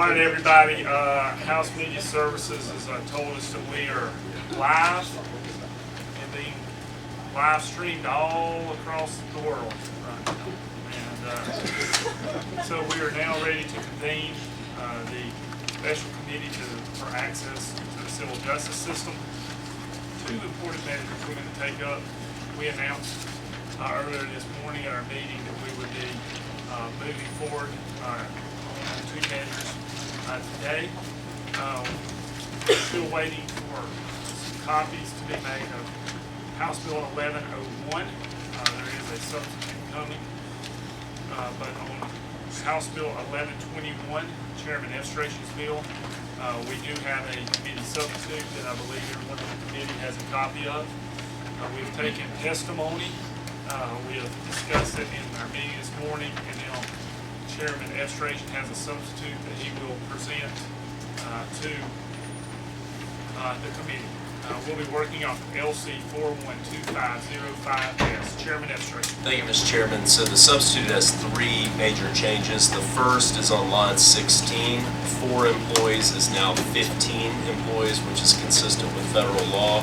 All right, everybody. House Media Services has told us that we are live and being live streamed all across the world right now. And so we are now ready to convene the special committee for access to the civil justice system. Two important measures we're going to take up. We announced earlier this morning at our meeting that we would be moving forward on two measures today. Still waiting for some copies to be made of House Bill 1101. There is a substitute coming, but on House Bill 1121, Chairman Estration's bill, we do have a committee substitute that I believe everyone on the committee has a copy of. We've taken testimony. We have discussed it in our meeting this morning, and now Chairman Estration has a substitute that he will present to the committee. We'll be working off LC 412505S. Chairman Estration. Thank you, Mr. Chairman. So the substitute has three major changes. The first is on line 16. 4 employees is now 15 employees, which is consistent with federal law.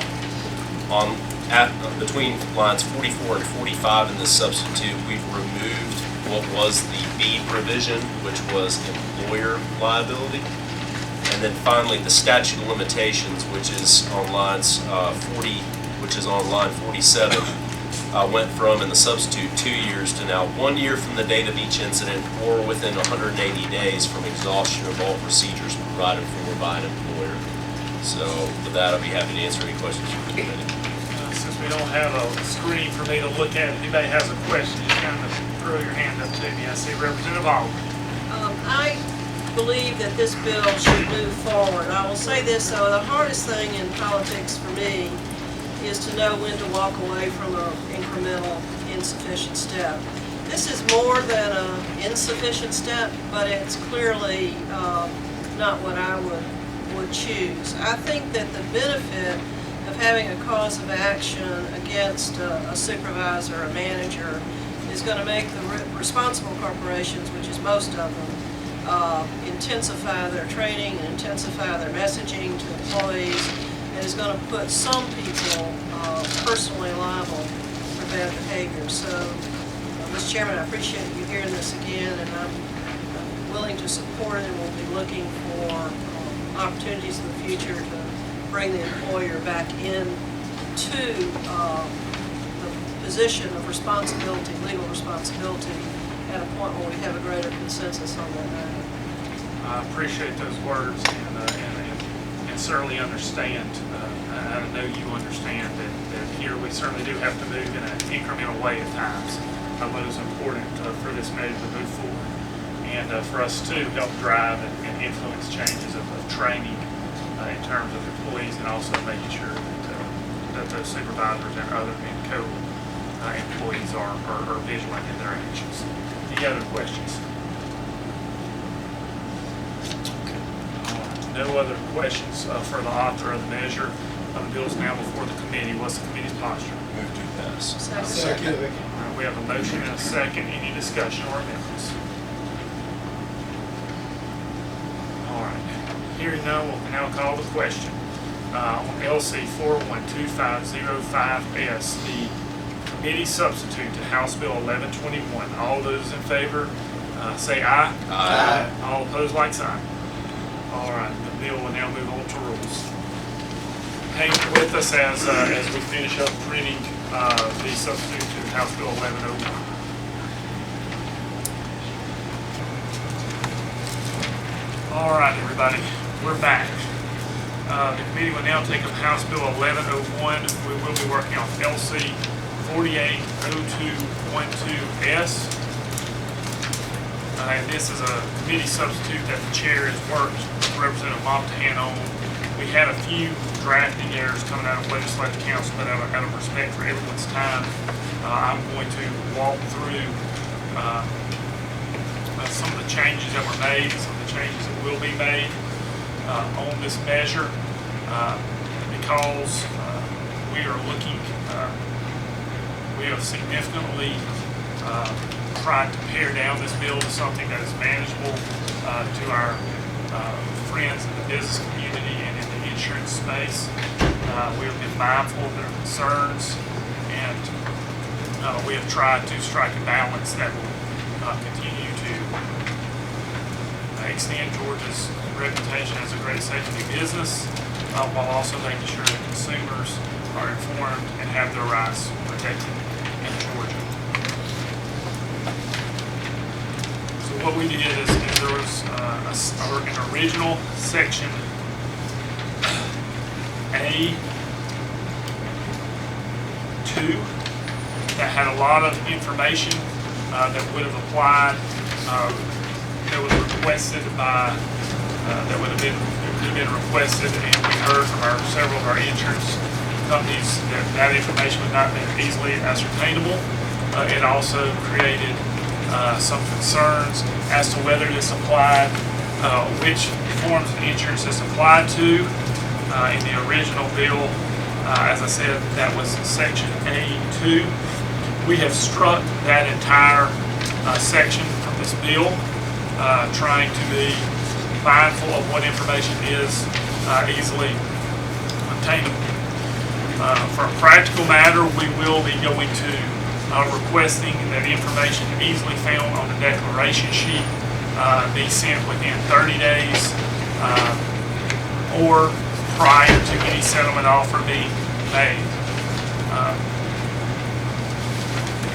Between lines 44 and 45 in this substitute, we've removed what was the B provision, which was employer liability. And then finally, the statute of limitations, which is on lines 47, went from, in the substitute, 2 years to now 1 year from the date of each incident or within 180 days from exhaustion of all procedures provided for by an employer. So with that, I'll be happy to answer any questions from the committee. Since we don't have a screen for me to look at, if anybody has a question, just kind of throw your hand up to me. I see Representative Oliver. I believe that this bill should move forward. I will say this, though, the hardest thing in politics for me is to know when to walk away from an incremental, insufficient step. This is more than an insufficient step, but it's clearly not what I would choose. I think that the benefit of having a cause of action against a supervisor, a manager, is going to make the responsible corporations, which is most of them, intensify their training and intensify their messaging to employees, and is going to put some people personally liable for bad behavior. So, Mr. Chairman, I appreciate you hearing this again, and I'm willing to support it, and we'll be looking for opportunities in the future to bring the employer back into the position of responsibility, legal responsibility, at a point where we have a greater consensus on that matter. I appreciate those words and certainly understand. I know you understand that here we certainly do have to move in an incremental way at times. I believe it's important for this measure to move forward and for us to help drive and influence changes of training in terms of employees, and also making sure that those supervisors and other co-employees are vigilant in their actions. Any other questions? No other questions for the author of the measure. The bill is now before the committee. What's the committee's posture? Move to pass. Second. All right, we have a motion and a second. Any discussion or amendments? All right. Hearing none, we'll now call the question. On LC 412505S, the committee substitute to House Bill 1121. All those in favor say aye. Aye. All opposed, like sign. All right, the bill will now move on to rules. Hang with us as we finish up printing the substitute to House Bill 1101. All right, everybody, we're back. The committee will now take up House Bill 1101. We will be working on LC 480212S. And this is a committee substitute that the chair has worked with Representative Montahan on. We had a few drafting errors coming out of Legislative Council, but out of respect for everyone's time, I'm going to walk through some of the changes that were made and some of the changes that will be made on this measure because we are looking, we have significantly tried to pare down this bill to something that is manageable to our friends in the business community and in the insurance space. We have been mindful of their concerns, and we have tried to strike a balance that will continue to extend Georgia's reputation as a great safety business, while also making sure that consumers are informed and have their rights protected in Georgia. So what we did is there was an original section A2 that had a lot of information that would have applied, that was requested by, that could have been requested, and we heard from several of our insurance companies that information would not be easily ascertainable. It also created some concerns as to whether this applied, which forms of insurance this applied to. In the original bill, as I said, that was section A2. We have struck that entire section from this bill, trying to be mindful of what information is easily obtainable. For a practical matter, we will be going to requesting that information easily found on the declaration sheet be sent within 30 days or prior to any settlement offer being made.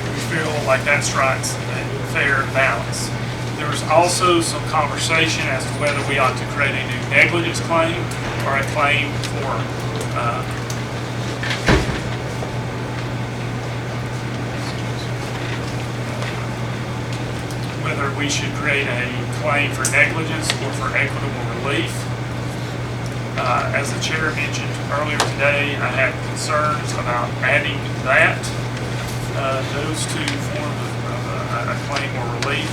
We feel like that strikes a fair balance. There was also some conversation as to whether we ought to create a new negligence claim or a claim for whether we should create a claim for negligence or for equitable relief. As the chair mentioned earlier today, I had concerns about adding that, those two forms of a claim or relief,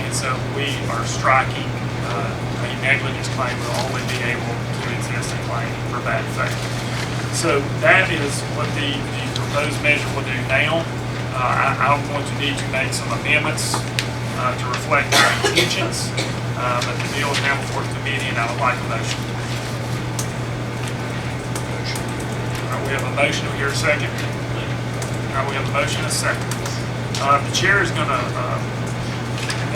and so we are striking a negligence claim will only be able to exist a claim for bad faith. So that is what the proposed measure will do now. I'm going to need to make some amendments to reflect our intentions, but the bill is now before the committee, and I would like a motion. We have a motion. Do we hear a second? We have a motion and a second. The chair is going to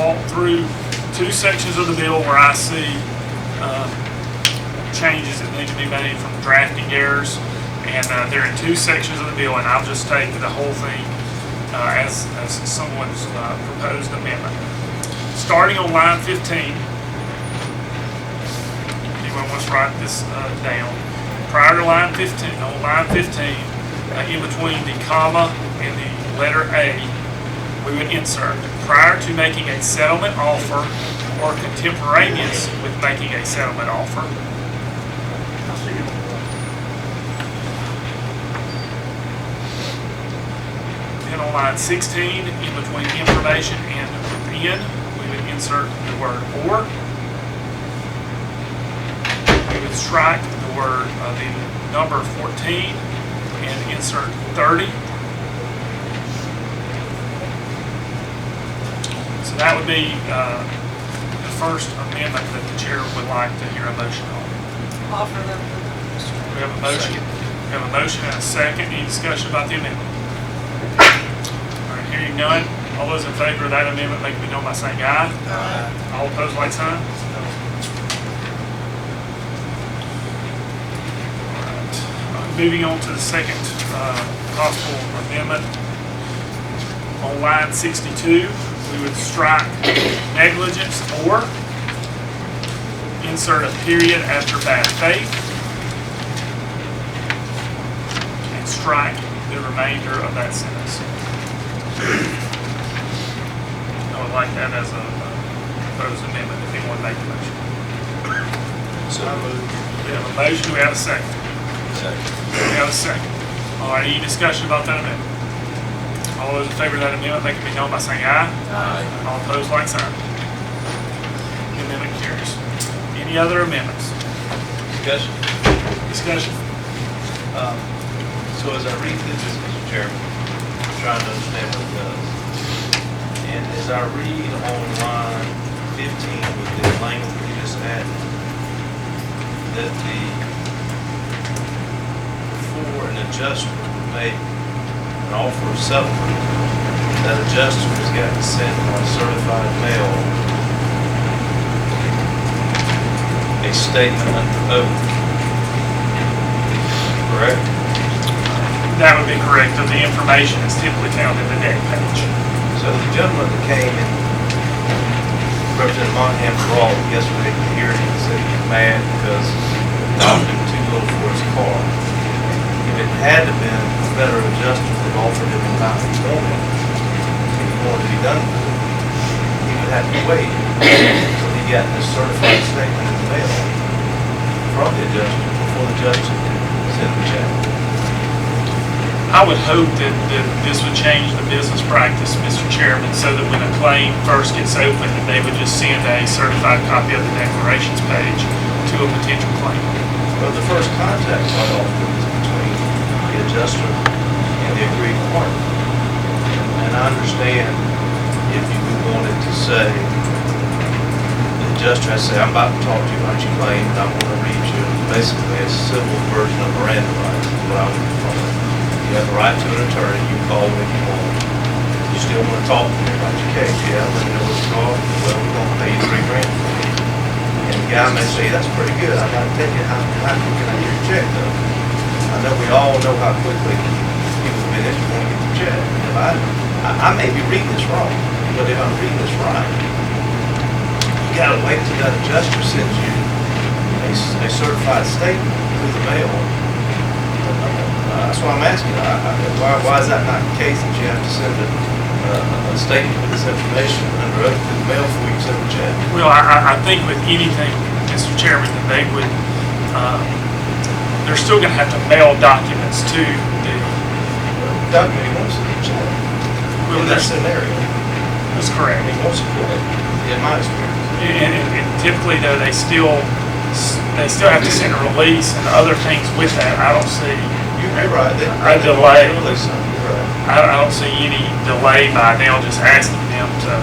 walk through two sections of the bill where I see changes that need to be made from drafting errors, and they're in two sections of the bill, and I'll just take the whole thing as someone's proposed amendment. Starting on line 15, anyone wants to write this down? Prior to line 15, on line 15, in between the comma and the letter A, we would insert, prior to making a settlement offer or contemporaneous with making a settlement offer. Then on line 16, in between information and within, we would insert the word or. We would strike the word, the number 14 and insert 30. So that would be the first amendment that the chair would like to hear a motion on. Offer them. We have a motion. We have a motion and a second. Any discussion about the amendment? All right, hearing none. All those in favor of that amendment, make me know by saying aye. Aye. All opposed, like sign. Moving on to the second possible amendment. On line 62, we would strike negligence or insert a period after bad faith and strike the remainder of that sentence. I would like that as a proposed amendment if anyone would make the motion. So moved. We have a motion, do we have a second? Second. We have a second. All right, any discussion about that amendment? All those in favor of that amendment, make it be known by saying aye. Aye. All opposed, like sign. The amendment carries. Any other amendments? Discussion. Discussion? So as I read through this, Mr. Chairman, I'm trying to understand what it does. And as I read on line 15 with the language we just added, that before an adjuster made an offer of settlement, that adjuster has got to send on certified mail a statement under oath. Correct? That would be correct, but the information is typically found in the deck page. So the gentleman that came and Representative Monahan brought yesterday to the hearing and said he was mad because the dog was too little for his car. If it had to been a better adjuster that offered him the time he wanted, if he wanted to be done with it, he would have to wait until he got this certified statement in the mail from the adjuster before the judge could send the check. I would hope that this would change the business practice, Mr. Chairman, so that when a claim first gets opened, that they would just send a certified copy of the declarations page to a potential claimant. Well, the first contact quite often is between the adjuster and the agreed party. And I understand if you wanted to say, the adjuster has to say, I'm about to talk to you about your claim, and I want to read you basically a civil version of Miranda rights, is what I would call it. You have the right to an attorney, you call when you want. You still want to talk to me about your case, yeah, let me know what's going on. Well, we're going to pay you $3,000 for it. And the guy may say, that's pretty good, I got to tell you, how quick can I get your check though? I know we all know how quickly people finish when we get the check. If I may be reading this wrong, but if I'm reading this right, you got to wait till that adjuster sends you a certified statement through the mail. That's why I'm asking, why is that not the case that you have to send a statement with this information under oath through the mail before you send the check? Well, I think with anything, Mr. Chairman, that they would, they're still gonna have to mail documents to the, Document, he wants to send the check. well, In that that's, scenario, that's correct. he wants to do it, in my experience. And typically though, they still have to send a release and other things with that. I don't see, You're right. A delay. You're right. I don't see any delay by now just asking them to,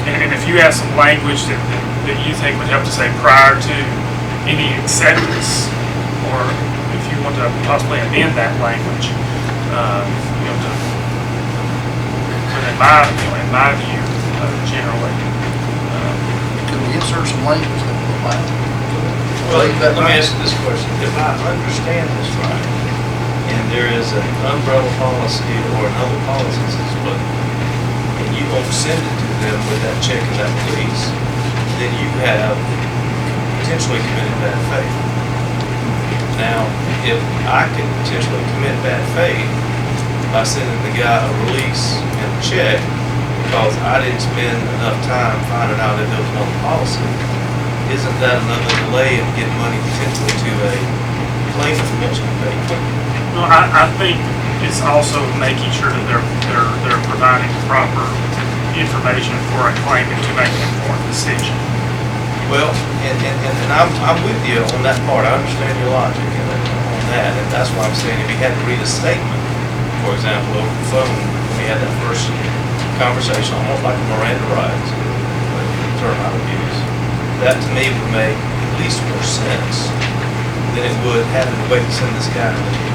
and if you have some language that you think would help to say prior to any acceptance, or if you want to possibly amend that language, you know, but in my view, generally, Could we insert some language that would allow? Well, let me ask you this question. If I understand this right, and there is an umbrella policy or another policy that says, look, and you don't send it to them with that check and that release, then you have potentially committed bad faith. Now, if I could potentially commit bad faith by sending the guy a release and a check because I didn't spend enough time finding out if there was another policy, isn't that another delay in getting money potentially to a claimant who wants to pay quickly? well, I think it's also making sure that they're providing proper information for a claimant to make an informed decision. Well, and I'm with you on that part. I understand your logic on that, and that's why I'm saying if he had to read a statement, for example, over the phone, when we had that first conversation, almost like a Miranda rights, the term I would use, that to me would make at least more sense than it would having to wait to send this guy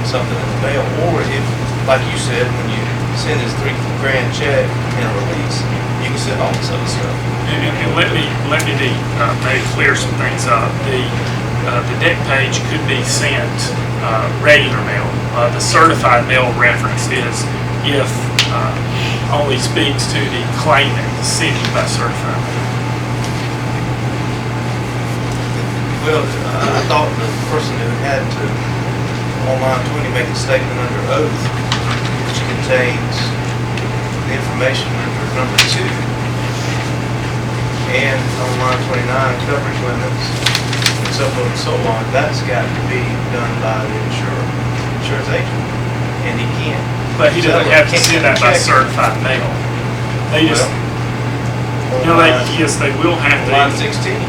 something in the mail, or if, like you said, when you send his $3,000 check and a release, you can send all this other stuff. And let me maybe clear some things up. The deck page could be sent regular mail. The certified mail reference is if only speaks to the claimant sending by certified mail. Well, I thought the person who had to, on line 20, make a statement under oath, which contains the information under number 2, and on line 29, coverage limits, and so forth and so on, that's got to be done by the insurance agent, and he can't. But he doesn't have to send that by certified mail. They just, yes, they will have to. Line 16, it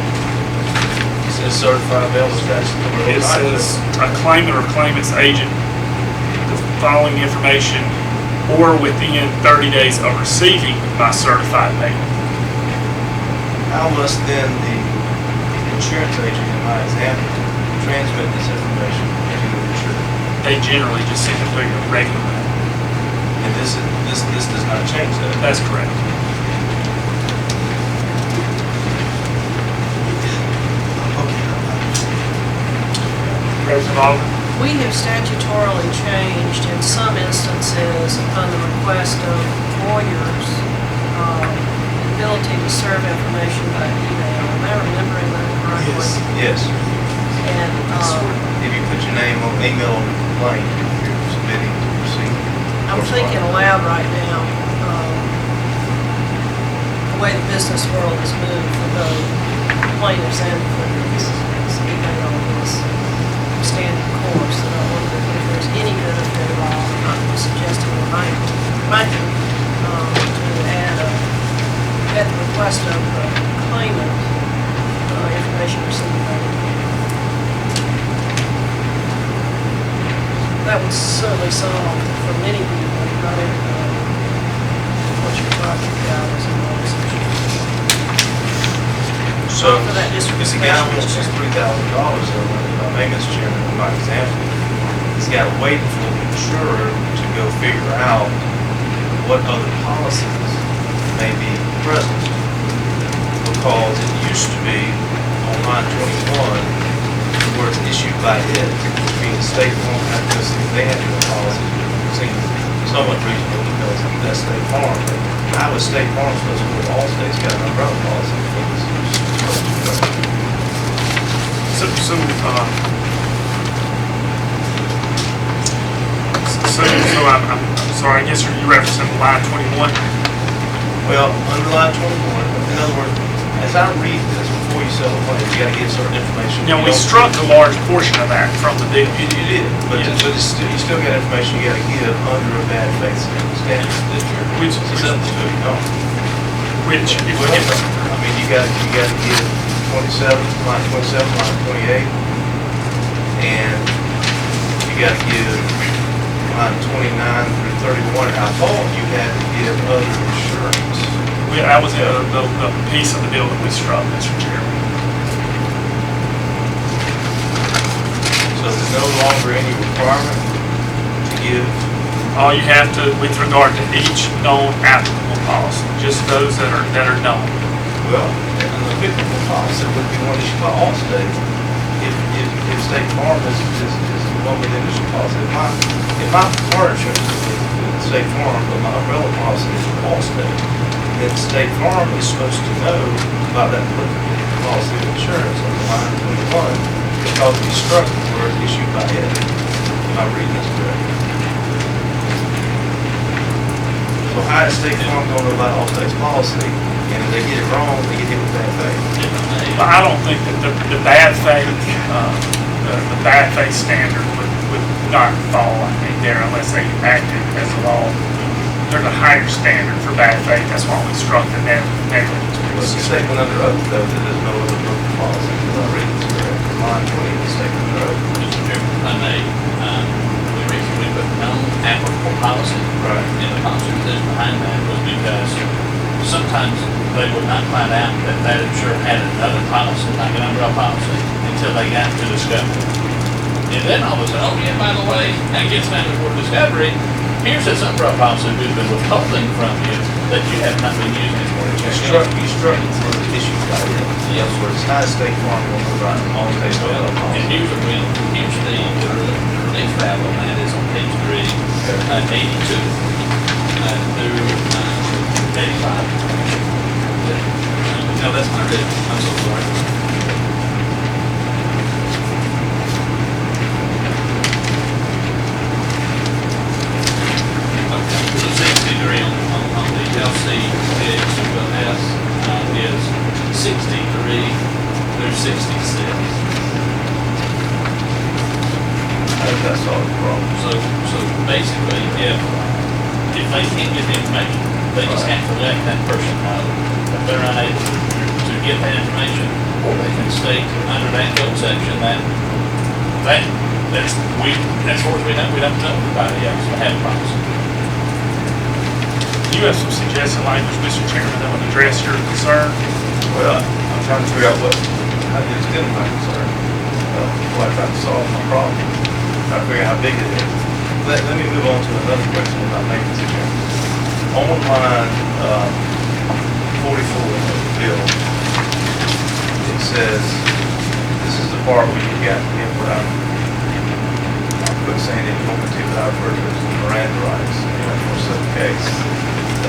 says certified mail is actually. It says a claimant or claimant's agent, the following information, or within 30 days of receiving by certified mail. How must then the insurance agent, in my example, transmit this information to the insured. They generally just send it to you regularly. And this does not change that. That's correct. President Baldwin? We have statutorily changed in some instances upon the request of lawyers, ability to serve information by email. Am I remembering that correctly? Yes. And, If you put your name on, email on the complaint, you're submitting to receive. I'm thinking aloud right now, the way the business world has moved for both plaintiffs and defendants, is email is standard course, and I wonder if there's any benefit at all, I'm not suggesting there might be, to add at the request of the claimant, information received by the that would certainly solve for many people, not everybody, what you're talking about is a long So, For that if the disrespect. guy wants just $3,000, if I may, Mr. Chairman, in my example, he's got to wait for the insurer to go figure out what other policies may be present. Because it used to be on line 21, where it's issued by it, which means State Farm had to they had the policy, seems somewhat reasonable because that's State Farm. But how is State Farm supposed to know all states got an umbrella policy for this? So I'm sorry, I guess you're referencing line 21? Well, under line 21, in other words, as I read this, before you sell a plane, you gotta get certain information. You know, we don't- struck a large portion of that from the deal. You did, but Yes. it's still, you still got information you gotta give under a bad faith standard that you're Which- susceptible to, you know? Which, if we Well, get, I mean, you gotta give 27, line 28, and you gotta give line 29 through 31. I thought you had to give other insurance. that was the piece of the bill that we struck, Mr. Chairman. So there's no longer any requirement to give, All you have to, with regard to each known applicable policy, just those that are known. well, an applicable policy would be one issued by all states. If State Farm is one with industry policy, if my car insurance is with State Farm, but my umbrella policy is with all states, then State Farm is supposed to know about that applicable policy of insurance on the line 21 because we struck the word issued by it. Am I reading this correctly? So how is State Farm going to know about all states' policy, and if they get it wrong, they get hit with bad faith? But I don't think that the bad faith, the bad faith standard would not fall, I think, there unless they acted as a law. There's a higher standard for bad faith, that's why we struck the negligence Well, it's a piece. statement under oath, though, that there's no other broken policy, because I read this correct. Line 20 is a statement under oath. Mr. Chairman, if I may, the reason we put known applicable policy Right. in the policy that's behind that was because sometimes they would not find out that that insurer had another policy, like an umbrella policy, until they got to discovery. And then all of a sudden, oh yeah, by the way, that gets down to for discovery, here's this umbrella policy we've been withholding from you that you have not been using for You insurance. struck it for the issues by it. Yes. So it's not a State Farm going to write all states' Well, umbrella and policy. here's the release valve on that is on page 3, 82 through 85. No, that's not it. I'm so sorry. Okay, the 63 on the LCS is 63 through 66. I think that's all wrong. So basically, if they can't get the information, they just have to let that person know that they're unable to get that information, or they can state under that code section that's as far as we know, we don't know anybody else to have a policy. You have some suggested language, Mr. Chairman, that would address your concern. Well, I'm trying to figure out what I just didn't my concern. Before I tried to solve my problem, try to figure out how big it is. Let me move on to another question about maintenance again. On line 44 of the bill, it says, this is the part where you got to get what I'm quit saying it, you want me to, but I refer to it as Miranda rights, for such a case.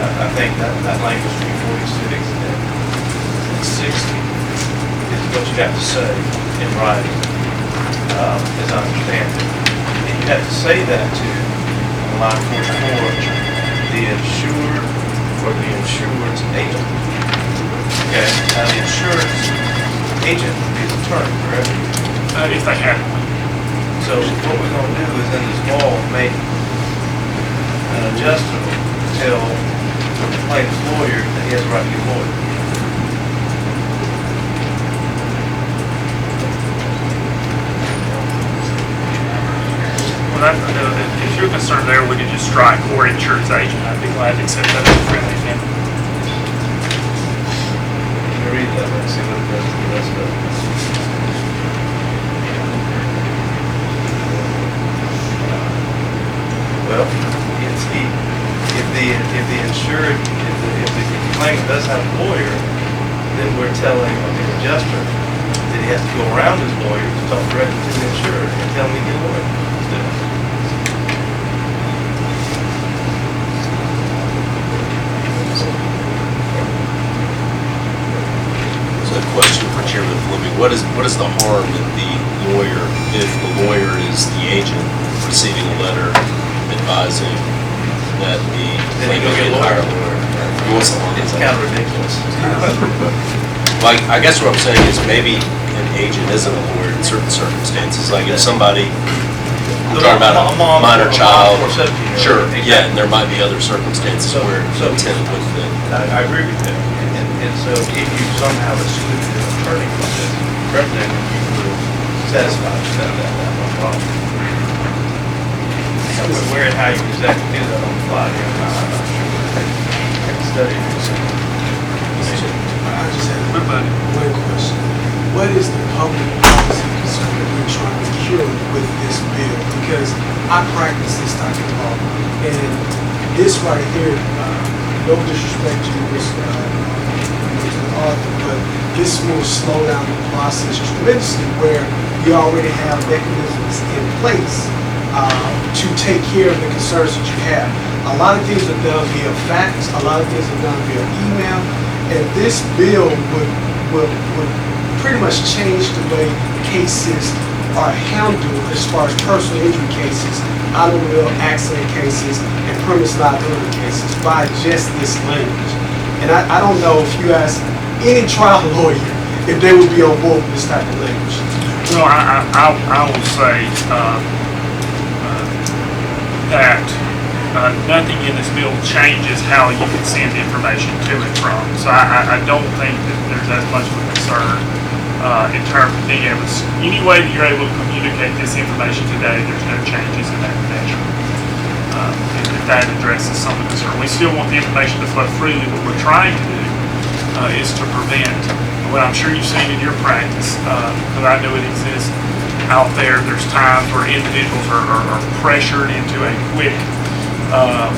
I think that language between 46 and 60 is what you have to say in writing, as I understand it. And you have to say that to, on line 44, the insured or the insurance agent. Okay, now the insurance agent would be the attorney, correct? If they have one. So what we're gonna do is in this law, make an adjuster tell the plaintiff's lawyer that he has a right to get a lawyer. Well, if you're concerned there, we could just strike or insurance agent. I'd be glad to accept that as a friendly amendment. Let me read that and see what it does to the rest of it. Well, if the insured, if the claimant does have a lawyer, then we're telling the adjuster that he has to go around his lawyer to talk directly to the insured and tell him to get a lawyer. So a question for Chairman Fleming, what is the harm that the lawyer, if the lawyer is the agent, receiving a letter advising that the Then you go get a lawyer. What's the harm? It's kind of ridiculous. Like, I guess what I'm saying is maybe an agent isn't a lawyer in certain circumstances, like if somebody, I'm talking about a minor child. Sure, yeah, and there might be other circumstances where the tenant would fit. I agree with that. And so if you somehow excluded an attorney from this representative, you would satisfy that no problem. So where and how you exactly do that on the fly, I'm not sure. I can study it. I just have one question. What is the public policy concern that we're trying to cure with this bill? Because I practice this type of law, and this right here, no disrespect to Mr. Arthur, but this will slow down the process tremendously where you already have mechanisms in place to take care of the concerns that you have. A lot of things are done via fax, a lot of things are done via email, and this bill would pretty much change the way cases are handled as far as personal injury cases, automobile accident cases, and premise liability cases by just this language. And I don't know if you ask any trial lawyer if they would be on board with this type of language. Well, I will say that nothing in this bill changes how you can send information to and from. So I don't think that there's as much of a concern in terms of being able to, any way that you're able to communicate this information today, there's no changes in that measure. If that addresses some of the concern. We still want the information to flow freely. What we're trying to do is to prevent what I'm sure you've seen in your practice, because I know it exists out there. There's times where individuals are pressured into a quick,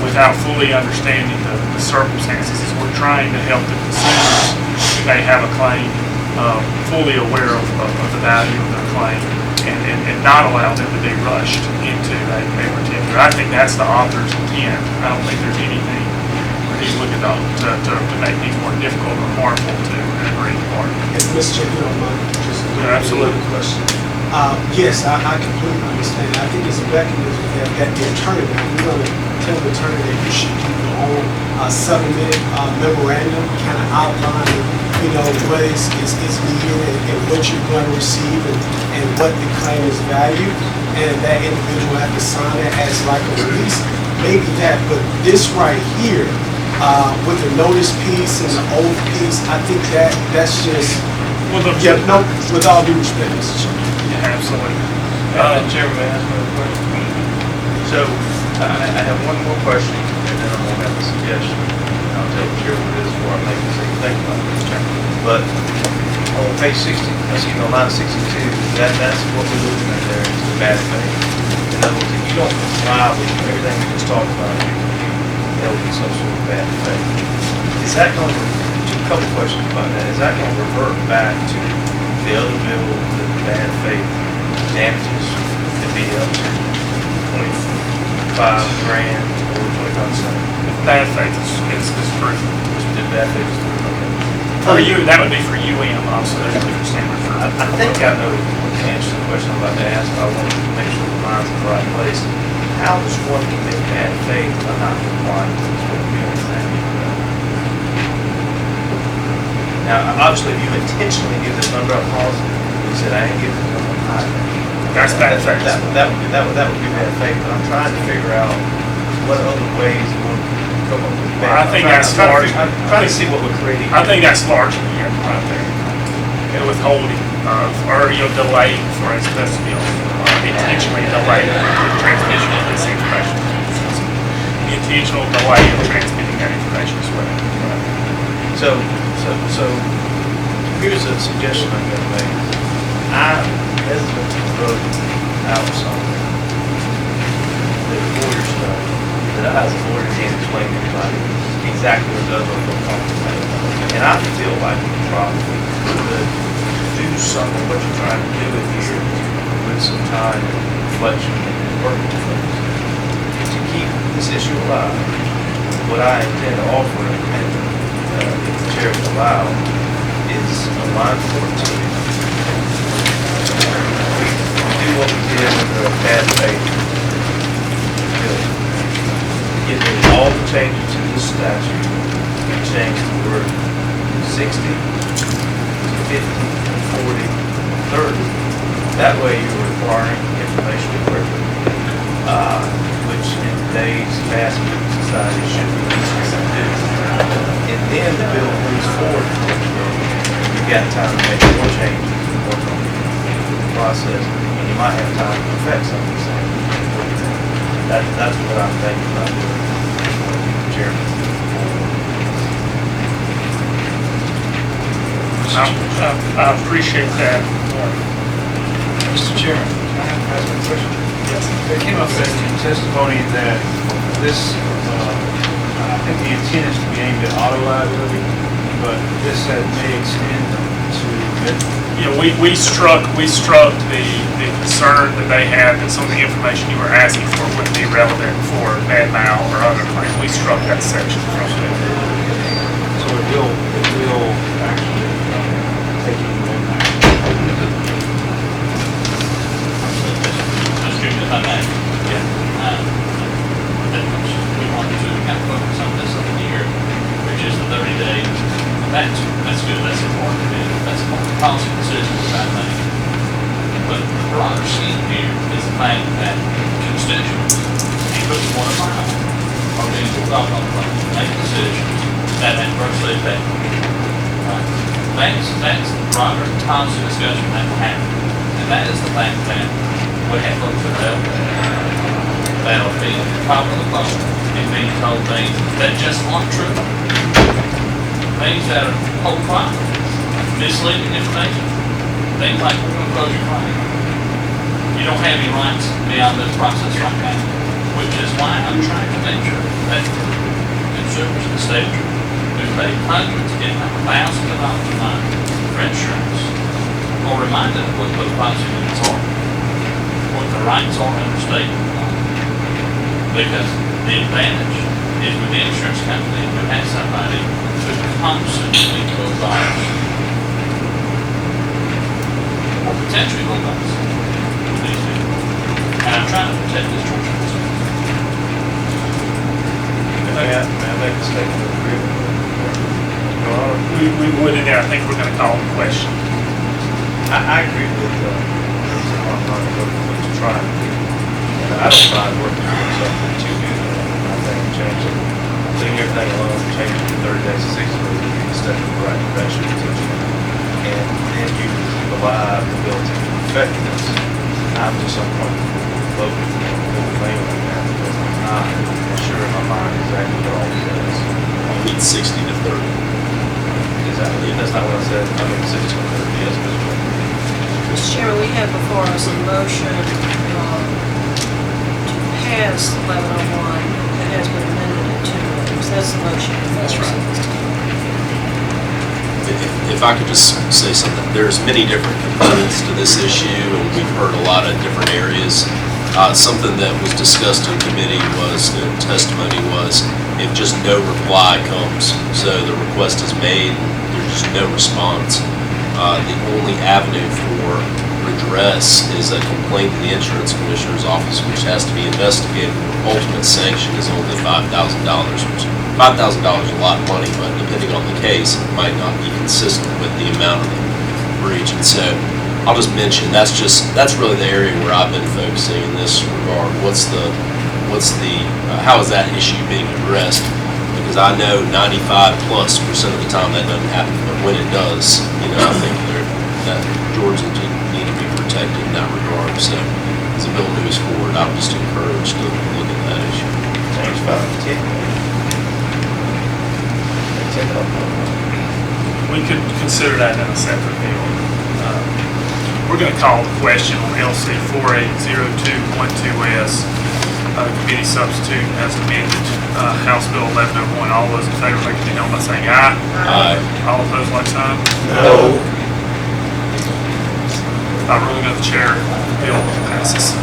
without fully understanding the circumstances. We're trying to help the consumers who may have a claim fully aware of the value of their claim and not allow them to be rushed into a particular. I think that's the author's intent. I don't think there's anything where he's looking to make things more difficult or harmful to an aggrieved party. If Mr. Chair, you don't mind, just Yeah, absolutely. a question. Yes, I completely understand. I think it's a mechanism that the attorney, now we're going to tell the attorney that you should do your own settlement memorandum, kind of outline, what is needed and what you're going to receive and what the claim is valued, and that individual have to sign it as like a release. Maybe that, but this right here, with the notice piece and the oath piece, I think that's just, with all due respect, Mr. Chairman. Yeah, absolutely. Chairman, may I ask another question? So, I have one more question, and then I'm gonna have a suggestion. I'll tell the chair what it is before I make the same thing about it. But on page 60, excuse me, on line 62, that's what we're looking at there, is the bad faith. In other words, if you don't comply with everything we just talked about, there'll be some sort of bad faith. Is that going to, a couple questions about that, is that going to revert back to the other bill, the bad faith damages to be up to 25 grand or 25%? Bad faith is proof. The bad faith is For you, that would be for UM, also, there's a different standard for. I think I know the answer to the question I'm about to ask, but I want to make sure the mind's in the right place. How does one commit bad faith by not complying with what we understand? Now, obviously, if you intentionally give this umbrella policy, you said, I ain't giving it to them, That's bad faith. that would be bad faith, but I'm trying to figure out what other ways one can come up with bad. Well, I think that's large. I'm trying to see what we're creating. I think that's largely it right there. And withholding, or, delaying for instance, intentionally delaying the transmission of this information. The intentional delay of transmitting that information as well. So here's a suggestion I'm gonna make. I'm hesitant to vote out something that lawyers know, that I as a lawyer can't explain to anybody exactly what does or feel comfortable. And I feel like we probably could do something, what you're trying to do it here, with some time, reflection, and working with things. To keep this issue alive, what I intend to offer, and if the chair will allow, is a line 14. We do what we did with the bad faith bill. Get rid of all the changes to this statute, and change the word 60 to 50, 40, 30. That way you're requiring information quickly, which in today's fast-moving society should be easier to do. And then the bill moves forward. You've got time to make more changes and work on the process, and you might have time to perfect some of these things. That's what I'm thinking about doing, Chairman. I appreciate that. Mr. Chairman, can I ask a question? Yes. It came up in testimony that this, I think the intent is to be aimed at auto liability, but this may extend to medical. We struck the concern that they had that some of the information you were asking for wouldn't be relevant for bad mouth or other claims. We struck that section from it. So it will actually take you impact. Mr. Chairman, if I may. We want to kind of focus on this over here, which is the 30-day. That's good, that's important. That's a policy decision we're trying to make. But the broader scheme here is the fact that constituents, including one of our own, are being called on to make decisions that adversely affect them. Right? That's the broader policy discussion that we're having. And that is the fact that we have folks that are being caught on the phone and being told things that just aren't true. Things that are whole crime, misleading information. Things like we're going to close your client. You don't have any rights beyond this process right now, which is why I'm trying to make sure that consumers in the state who pay hundreds, if not thousands of dollars a month for insurance are reminded of what those policy limits are, what the rights are under state law. Because the advantage is with the insurance company who has somebody who constantly goes off or potentially goes off these people. And I'm trying to protect this church. May I make a statement of agreement? Your Honor? We would, and I think we're going to call the question. I agree with what you're trying to do. And I don't mind working on something to do that. I think changing, leaving everything alone, changing the 30 days to 60 days would be a step in the right direction potentially. And then you keep alive the ability to perfect this. I'm just uncomfortable voting for the whole thing right now because I'm not sure in my mind exactly what all it is. It's 60 to 30. Is That's not what I said. I mean, 600, yes, but. Mr. Chairman, we have before us a motion to pass 1101 that has been amended in 2 ways. That's the motion. That's right. If I could just say something, there's many different components to this issue, and we've heard a lot of different areas. Something that was discussed in committee was, the testimony was, if just no reply comes, so the request is made, there's just no response. The only avenue for redress is a complaint to the insurance commissioner's office, which has to be investigated. The ultimate sanction is only $5,000, which $5,000 is a lot of money, but depending on the case, it might not be consistent with the amount of the breach. And so I'll just mention, that's really the area where I've been focusing in this regard. How is that issue being addressed? Because I know 95+% of the time that doesn't happen, but when it does, I think that Georgia need to be protected in that regard. So as the bill moves forward, I'm just encouraged to look at that issue. Change 5 to 10. We could consider that in a separate bill. We're going to call the question on LC 480212S, committee substitute as amended, House Bill 1101. All those in favor, make it known by saying aye. Aye. All opposed, like sign. No. By ruling of the chair, the bill passes.